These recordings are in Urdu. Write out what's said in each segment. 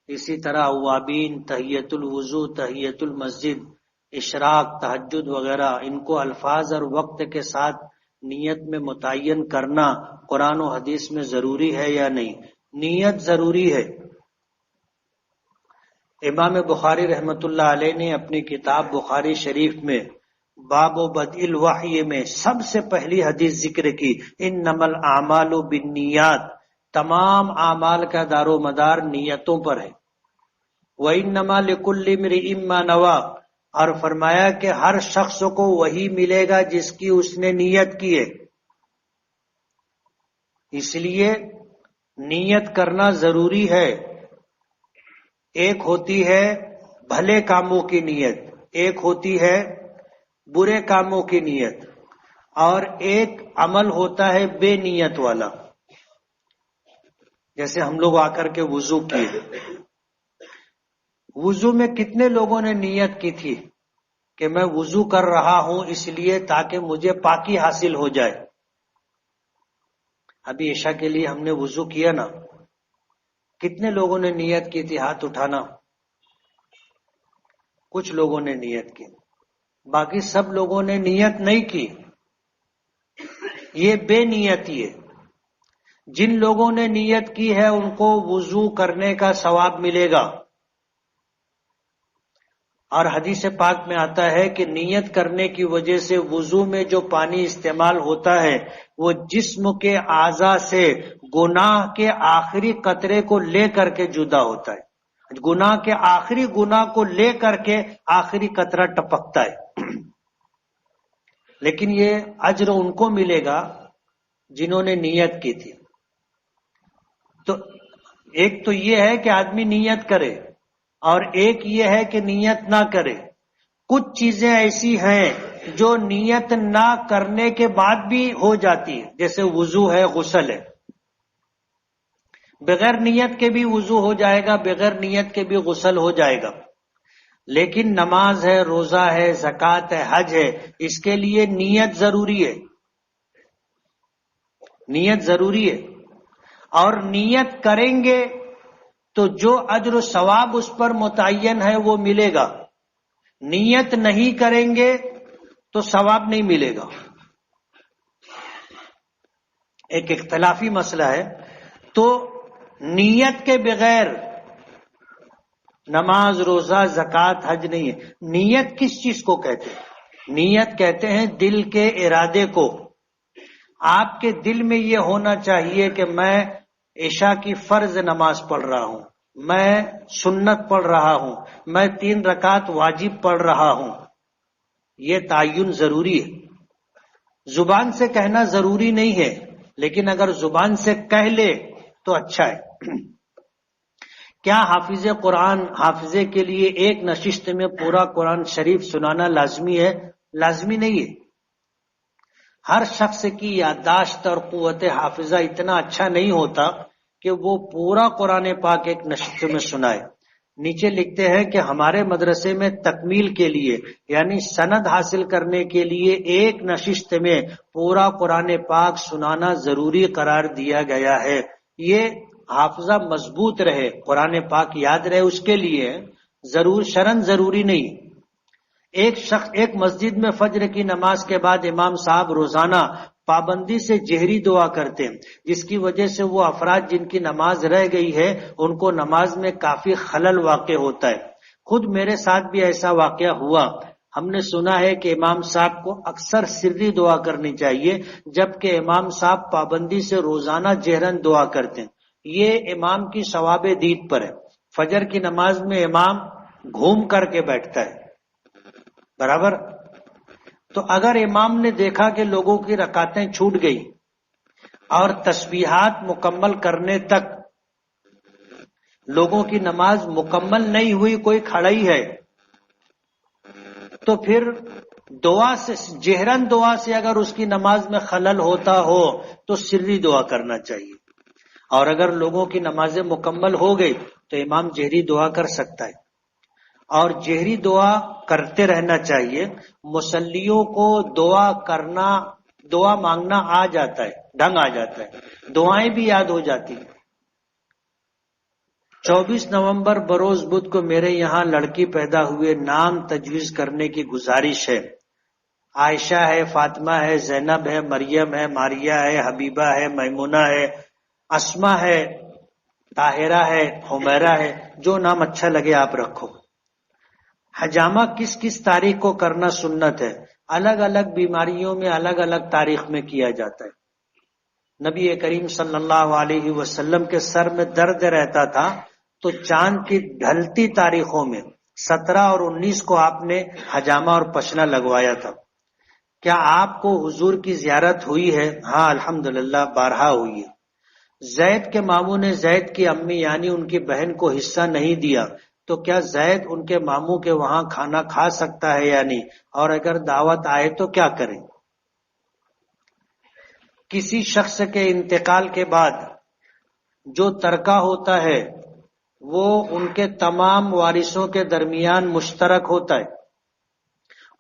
اسی طرح اوابین، تحیت الوضو، تحیت المسجد، اشراق، تہجد وغیرہ، ان کو الفاظ اور وقت کے ساتھ نیت میں متعین کرنا قرآن و حدیث میں ضروری ہے یا نہیں؟ نیت ضروری ہے۔ امام بخاری رحمۃ اللہ علیہ نے اپنی کتاب بخاری شریف میں باب و بدء الوحی میں سب سے پہلی حدیث ذکر کی، انما الاعمال بالنیات، تمام اعمال کا دار و مدار نیتوں پر ہے۔ وانما لکل امرئ ما نوی، اور فرمایا کہ ہر شخص کو وہی ملے گا جس کی اس نے نیت کی ہے۔ اس لیے نیت کرنا ضروری ہے۔ ایک ہوتی ہے بھلے کاموں کی نیت، ایک ہوتی ہے برے کاموں کی نیت، اور ایک عمل ہوتا ہے بے نیت والا۔ جیسے ہم لوگ آ کر کے وضو کیے، وضو میں کتنے لوگوں نے نیت کی تھی کہ میں وضو کر رہا ہوں اس لیے تاکہ مجھے پاکی حاصل ہو جائے۔ ابھی عشاء کے لیے ہم نے وضو کیا نا، کتنے لوگوں نے نیت کی تھی؟ ہاتھ اٹھانا۔ کچھ لوگوں نے نیت کی، باقی سب لوگوں نے نیت نہیں کی۔ یہ بے نیتی ہے۔ جن لوگوں نے نیت کی ہے ان کو وضو کرنے کا ثواب ملے گا، اور حدیث پاک میں آتا ہے کہ نیت کرنے کی وجہ سے وضو میں جو پانی استعمال ہوتا ہے وہ جسم کے اعضاء سے گناہ کے آخری قطرے کو لے کر کے جدا ہوتا ہے، گناہ کے آخری گناہ کو لے کر کے آخری قطرہ ٹپکتا ہے۔ لیکن یہ اجر ان کو ملے گا جنہوں نے نیت کی تھی۔ تو ایک تو یہ ہے کہ آدمی نیت کرے، اور ایک یہ ہے کہ نیت نہ کرے۔ کچھ چیزیں ایسی ہیں جو نیت نہ کرنے کے بعد بھی ہو جاتی ہیں، جیسے وضو ہے، غسل ہے، بغیر نیت کے بھی وضو ہو جائے گا، بغیر نیت کے بھی غسل ہو جائے گا۔ لیکن نماز ہے، روزہ ہے، زکوٰۃ ہے، حج ہے، اس کے لیے نیت ضروری ہے، نیت ضروری ہے۔ اور نیت کریں گے تو جو اجر و ثواب اس پر متعین ہے وہ ملے گا، نیت نہیں کریں گے تو ثواب نہیں ملے گا۔ ایک اختلافی مسئلہ ہے۔ تو نیت کے بغیر نماز، روزہ، زکوٰۃ، حج نہیں ہے۔ نیت کس چیز کو کہتے ہیں؟ نیت کہتے ہیں دل کے ارادے کو۔ آپ کے دل میں یہ ہونا چاہیے کہ میں عشاء کی فرض نماز پڑھ رہا ہوں، میں سنت پڑھ رہا ہوں، میں 3 رکعت واجب پڑھ رہا ہوں۔ یہ تعین ضروری ہے۔ زبان سے کہنا ضروری نہیں ہے، لیکن اگر زبان سے کہہ لے تو اچھا ہے۔ کیا حافظ قرآن حافظے کے لیے ایک نشست میں پورا قرآن شریف سنانا لازمی ہے؟ لازمی نہیں ہے۔ ہر شخص کی یادداشت اور قوت حافظہ اتنا اچھا نہیں ہوتا کہ وہ پورا قرآن پاک ایک نشست میں سنائے۔ نیچے لکھتے ہیں کہ ہمارے مدرسے میں تکمیل کے لیے یعنی سند حاصل کرنے کے لیے ایک نشست میں پورا قرآن پاک سنانا ضروری قرار دیا گیا ہے۔ یہ حافظہ مضبوط رہے، قرآن پاک یاد رہے، اس کے لیے شرعاً ضروری نہیں۔ ایک مسجد میں فجر کی نماز کے بعد امام صاحب روزانہ پابندی سے جہری دعا کرتے ہیں، جس کی وجہ سے وہ افراد جن کی نماز رہ گئی ہے ان کو نماز میں کافی خلل واقع ہوتا ہے۔ خود میرے ساتھ بھی ایسا واقعہ ہوا۔ ہم نے سنا ہے کہ امام صاحب کو اکثر سری دعا کرنی چاہیے، جبکہ امام صاحب پابندی سے روزانہ جہرن دعا کرتے ہیں۔ یہ امام کی ثواب دید پر ہے۔ فجر کی نماز میں امام گھوم کر کے بیٹھتا ہے، برابر۔ تو اگر امام نے دیکھا کہ لوگوں کی رکعتیں چھوٹ گئی اور تسبیحات مکمل کرنے تک لوگوں کی نماز مکمل نہیں ہوئی، کوئی کھڑا ہی ہے، تو پھر دعا سے جہرن دعا سے اگر اس کی نماز میں خلل ہوتا ہو تو سری دعا کرنا چاہیے، اور اگر لوگوں کی نمازیں مکمل ہو گئی تو امام جہری دعا کر سکتا ہے، اور جہری دعا کرتے رہنا چاہیے۔ مصلیوں کو دعا مانگنا آ جاتا ہے، ڈھنگ آ جاتا ہے، دعائیں بھی یاد ہو جاتی ہیں۔ 24 نومبر بروز بدھ کو میرے یہاں لڑکی پیدا ہوئے، نام تجویز کرنے کی گزارش ہے۔ عائشہ ہے، فاطمہ ہے، زینب ہے، مریم ہے، ماریہ ہے، حبیبہ ہے، میمونہ ہے، اسما ہے، طاہرہ ہے، حمیرہ ہے، جو نام اچھا لگے آپ رکھو۔ حجامہ کس کس تاریخ کو کرنا سنت ہے؟ الگ الگ بیماریوں میں الگ الگ تاریخ میں کیا جاتا ہے۔ نبی کریم صلی اللہ علیہ وسلم کے سر میں درد رہتا تھا تو چاند کی ڈھلتی تاریخوں میں 17 اور 19 کو آپ نے حجامہ اور پشنا لگوایا تھا۔ کیا آپ کو حضور کی زیارت ہوئی ہے؟ ہاں الحمدللہ بارہا ہوئی ہے۔ زید کے ماموں نے زید کی امی یعنی ان کی بہن کو حصہ نہیں دیا تو کیا زید ان کے ماموں کے وہاں کھانا کھا سکتا ہے یا نہیں؟ اور اگر دعوت آئے تو کیا کریں؟ کسی شخص کے انتقال کے بعد جو ترکہ ہوتا ہے وہ ان کے تمام وارثوں کے درمیان مشترک ہوتا ہے۔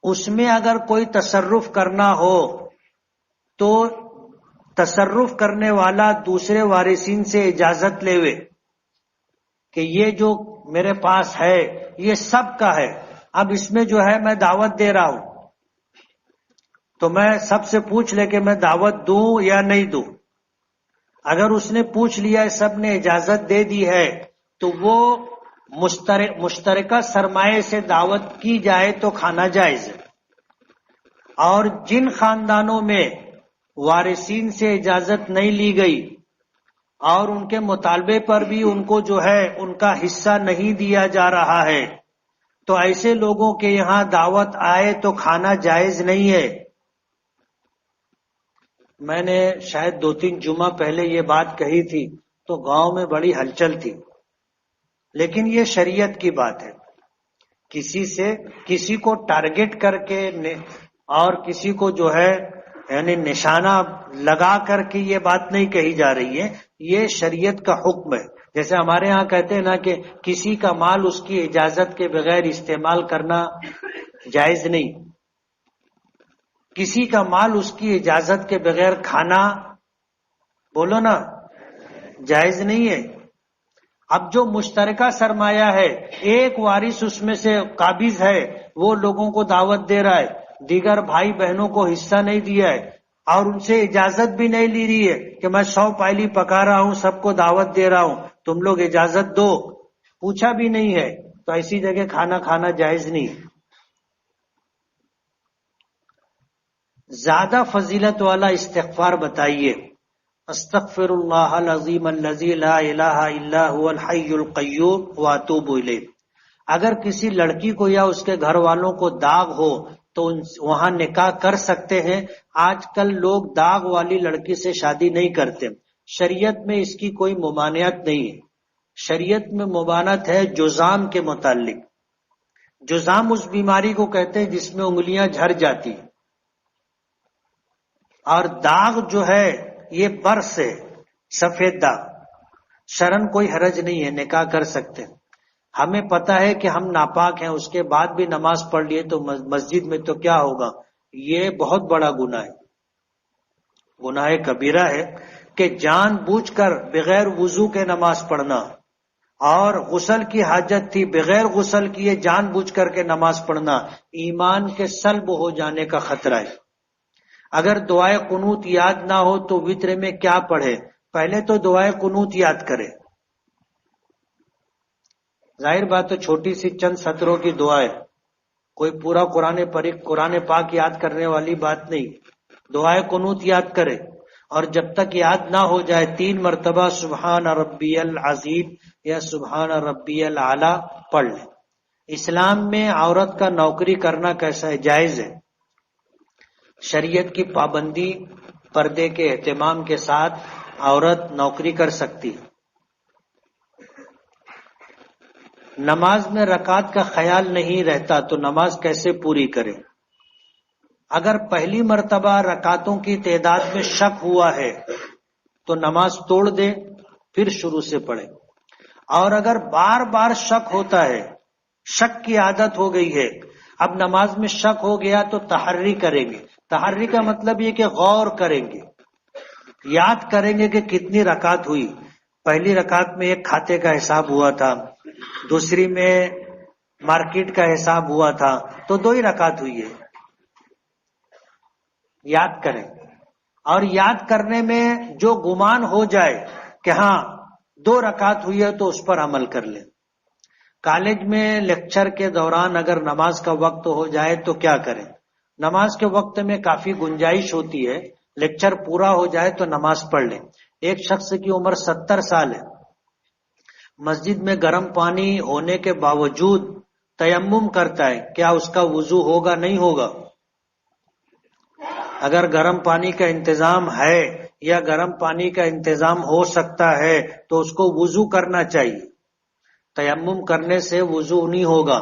اس میں اگر کوئی تصرف کرنا ہو تو تصرف کرنے والا دوسرے وارثین سے اجازت لے کہ یہ جو میرے پاس ہے یہ سب کا ہے، اب اس میں جو ہے میں دعوت دے رہا ہوں تو میں سب سے پوچھ لے کہ میں دعوت دوں یا نہیں دوں۔ اگر اس نے پوچھ لیا سب نے اجازت دے دی ہے تو وہ مشترکہ سرمایہ سے دعوت کی جائے تو کھانا جائز ہے۔ اور جن خاندانوں میں وارثین سے اجازت نہیں لی گئی اور ان کے مطالبے پر بھی ان کو جو ہے ان کا حصہ نہیں دیا جا رہا ہے تو ایسے لوگوں کے یہاں دعوت آئے تو کھانا جائز نہیں ہے۔ میں نے شاید 2-3 جمعہ پہلے یہ بات کہی تھی تو گاؤں میں بڑی ہلچل تھی، لیکن یہ شریعت کی بات ہے۔ کسی کو ٹارگٹ کر کے اور کسی کو جو ہے یعنی نشانہ لگا کر کے یہ بات نہیں کہی جا رہی ہے، یہ شریعت کا حکم ہے۔ جیسے ہمارے ہاں کہتے ہیں نا کہ کسی کا مال اس کی اجازت کے بغیر استعمال کرنا جائز نہیں، کسی کا مال اس کی اجازت کے بغیر کھانا بولو نا جائز نہیں ہے۔ اب جو مشترکہ سرمایہ ہے ایک وارث اس میں سے قابض ہے، وہ لوگوں کو دعوت دے رہا ہے، دیگر بھائی بہنوں کو حصہ نہیں دیا ہے اور ان سے اجازت بھی نہیں لی رہی ہے کہ میں 100 پائلی پکا رہا ہوں، سب کو دعوت دے رہا ہوں، تم لوگ اجازت دو، پوچھا بھی نہیں ہے تو ایسی جگہ کھانا جائز نہیں ہے۔ زیادہ فضیلت والا استغفار بتائیے۔ استغفر اللہ العظیم الذی لا الہ الا هو الحی القیوم واتوب الیہ۔ اگر کسی لڑکی کو یا اس کے گھر والوں کو داغ ہو تو وہاں نکاح کر سکتے ہیں۔ آج کل لوگ داغ والی لڑکی سے شادی نہیں کرتے، شریعت میں اس کی کوئی ممانعت نہیں ہے۔ شریعت میں ممانعت ہے جذام کے متعلق۔ جذام اس بیماری کو کہتے ہیں جس میں انگلیاں جھڑ جاتی ہیں، اور داغ جو ہے یہ برس ہے، سفید داغ۔ شرن کوئی حرج نہیں ہے، نکاح کر سکتے ہیں۔ ہمیں پتا ہے کہ ہم ناپاک ہیں، اس کے بعد بھی نماز پڑھ لیے تو مسجد میں تو کیا ہوگا؟ یہ بہت بڑا گناہ ہے، گناہ کبیرہ ہے کہ جان بوجھ کر بغیر وضو کے نماز پڑھنا، اور غسل کی حاجت تھی بغیر غسل کیے جان بوجھ کر کے نماز پڑھنا، ایمان کے سلب ہو جانے کا خطرہ ہے۔ اگر دعائے قنوت یاد نہ ہو تو وتر میں کیا پڑھے؟ پہلے تو دعائے قنوت یاد کرے۔ ظاہر بات تو چھوٹی سی چند سطروں کی دعا ہے، کوئی پورا قرآن پاک یاد کرنے والی بات نہیں۔ دعائے قنوت یاد کرے، اور جب تک یاد نہ ہو جائے 3 مرتبہ سبحان ربی العظیم یا سبحان ربی الاعلی پڑھ لے۔ اسلام میں عورت کا نوکری کرنا کیسا ہے؟ جائز ہے۔ شریعت کی پابندی، پردے کے اہتمام کے ساتھ عورت نوکری کر سکتی ہے۔ نماز میں رکعت کا خیال نہیں رہتا تو نماز کیسے پوری کرے؟ اگر پہلی مرتبہ رکعتوں کی تعداد میں شک ہوا ہے تو نماز توڑ دے، پھر شروع سے پڑھے۔ اور اگر بار بار شک ہوتا ہے، شک کی عادت ہو گئی ہے، اب نماز میں شک ہو گیا تو تحری کریں گے۔ تحری کا مطلب یہ کہ غور کریں گے، یاد کریں گے کہ کتنی رکعت ہوئی، پہلی رکعت میں ایک کھاتے کا حساب ہوا تھا، دوسری میں مارکیٹ کا حساب ہوا تھا، تو 2 ہی رکعت ہوئی ہے. یاد کریں، اور یاد کرنے میں جو گمان ہو جائے کہ ہاں 2 رکعت ہوئی ہے تو اس پر عمل کر لیں. کالج میں لیکچر کے دوران اگر نماز کا وقت ہو جائے تو کیا کریں؟ نماز کے وقت میں کافی گنجائش ہوتی ہے، لیکچر پورا ہو جائے تو نماز پڑھ لیں. ایک شخص کی عمر 70 سال ہے، مسجد میں گرم پانی ہونے کے باوجود تیمم کرتا ہے، کیا اس کا وضو ہوگا نہیں ہوگا؟ اگر گرم پانی کا انتظام ہے یا گرم پانی کا انتظام ہو سکتا ہے تو اس کو وضو کرنا چاہیے، تیمم کرنے سے وضو نہیں ہوگا.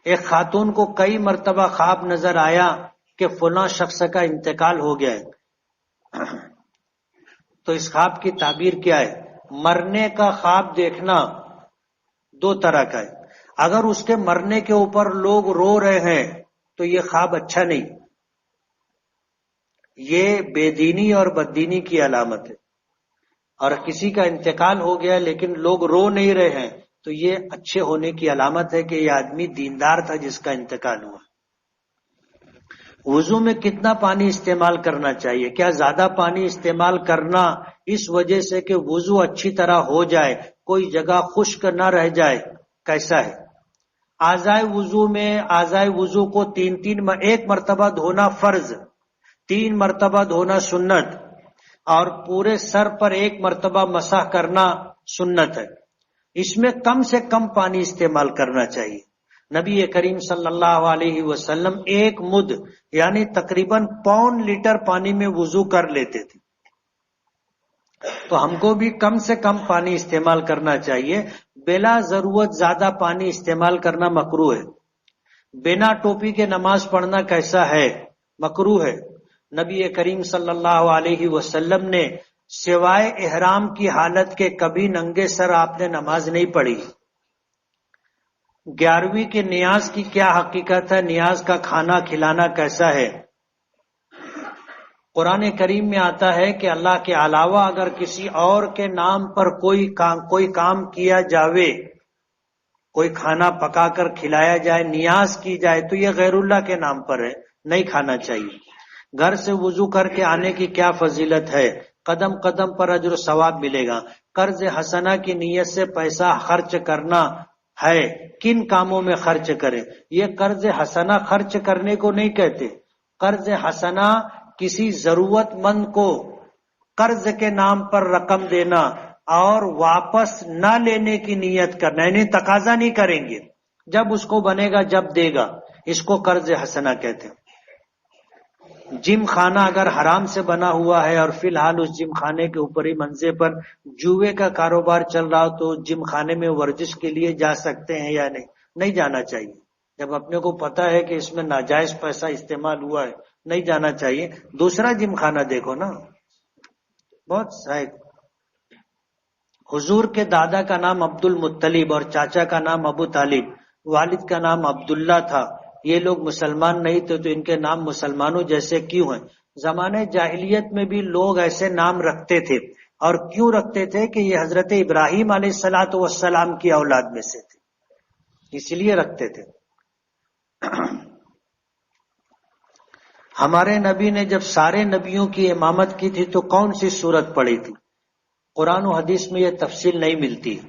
ایک خاتون کو کئی مرتبہ خواب نظر آیا کہ فلاں شخص کا انتقال ہو گیا ہے، تو اس خواب کی تعبیر کیا ہے؟ مرنے کا خواب دیکھنا 2 طرح کا ہے. اگر اس کے مرنے کے اوپر لوگ رو رہے ہیں تو یہ خواب اچھا نہیں، یہ بے دینی اور بددینی کی علامت ہے. اور کسی کا انتقال ہو گیا لیکن لوگ رو نہیں رہے ہیں تو یہ اچھے ہونے کی علامت ہے کہ یہ آدمی دیندار تھا جس کا انتقال ہوا. وضو میں کتنا پانی استعمال کرنا چاہیے؟ کیا زیادہ پانی استعمال کرنا اس وجہ سے کہ وضو اچھی طرح ہو جائے، کوئی جگہ خشک نہ رہ جائے، کیسا ہے؟ اعضائے وضو میں اعضائے وضو کو 1 مرتبہ دھونا فرض، 3 مرتبہ دھونا سنت، اور پورے سر پر 1 مرتبہ مسح کرنا سنت ہے. اس میں کم سے کم پانی استعمال کرنا چاہیے. نبی کریم صلی اللہ علیہ وسلم 1 مد یعنی تقریباً 1.25 لیٹر پانی میں وضو کر لیتے تھے، تو ہم کو بھی کم سے کم پانی استعمال کرنا چاہیے. بلا ضرورت زیادہ پانی استعمال کرنا مکروہ ہے. بنا ٹوپی کے نماز پڑھنا کیسا ہے؟ مکروہ ہے. نبی کریم صلی اللہ علیہ وسلم نے سوائے احرام کی حالت کے کبھی ننگے سر آپ نے نماز نہیں پڑھی. 11ویں کے نیاز کی کیا حقیقت ہے؟ نیاز کا کھانا کھلانا کیسا ہے؟ قرآن کریم میں آتا ہے کہ اللہ کے علاوہ اگر کسی اور کے نام پر کوئی کام کیا جاوے، کوئی کھانا پکا کر کھلایا جائے، نیاز کی جائے، تو یہ غیر اللہ کے نام پر ہے، نہیں کھانا چاہیے. گھر سے وضو کر کے آنے کی کیا فضیلت ہے؟ قدم قدم پر اجر و ثواب ملے گا. قرض حسنہ کی نیت سے پیسہ خرچ کرنا ہے، کن کاموں میں خرچ کریں؟ یہ قرض حسنہ خرچ کرنے کو نہیں کہتے. قرض حسنہ کسی ضرورت مند کو قرض کے نام پر رقم دینا اور واپس نہ لینے کی نیت کرنا، یعنی تقاضا نہیں کریں گے، جب اس کو بنے گا جب دے گا، اس کو قرض حسنہ کہتے ہیں. جم خانہ اگر حرام سے بنا ہوا ہے اور فی الحال اس جم خانے کے اوپری منزل پر جوئے کا کاروبار چل رہا ہو تو جم خانے میں ورزش کے لیے جا سکتے ہیں یا نہیں؟ نہیں جانا چاہیے. جب اپنے کو پتا ہے کہ اس میں ناجائز پیسہ استعمال ہوا ہے نہیں جانا چاہیے. دوسرا جم خانہ دیکھو نا، بہت صحیح. حضور کے دادا کا نام عبد المطلب اور چاچا کا نام ابو طالب، والد کا نام عبداللہ تھا. یہ لوگ مسلمان نہیں تھے تو ان کے نام مسلمانوں جیسے کیوں ہیں؟ زمانے جاہلیت میں بھی لوگ ایسے نام رکھتے تھے، اور کیوں رکھتے تھے کہ یہ حضرت ابراہیم علیہ الصلاۃ والسلام کی اولاد میں سے تھے، اس لیے رکھتے تھے. ہمارے نبی نے جب سارے نبیوں کی امامت کی تھی تو کون سی سورت پڑھی تھی؟ قرآن و حدیث میں یہ تفصیل نہیں ملتی.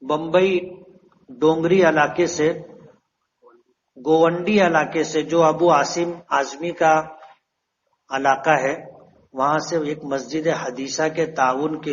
بمبئی ڈونگری علاقے سے، گوونڈی علاقے سے، جو ابو عاصم اعظمی کا علاقہ ہے، وہاں سے ایک مسجد حدیثہ کے تعاون کے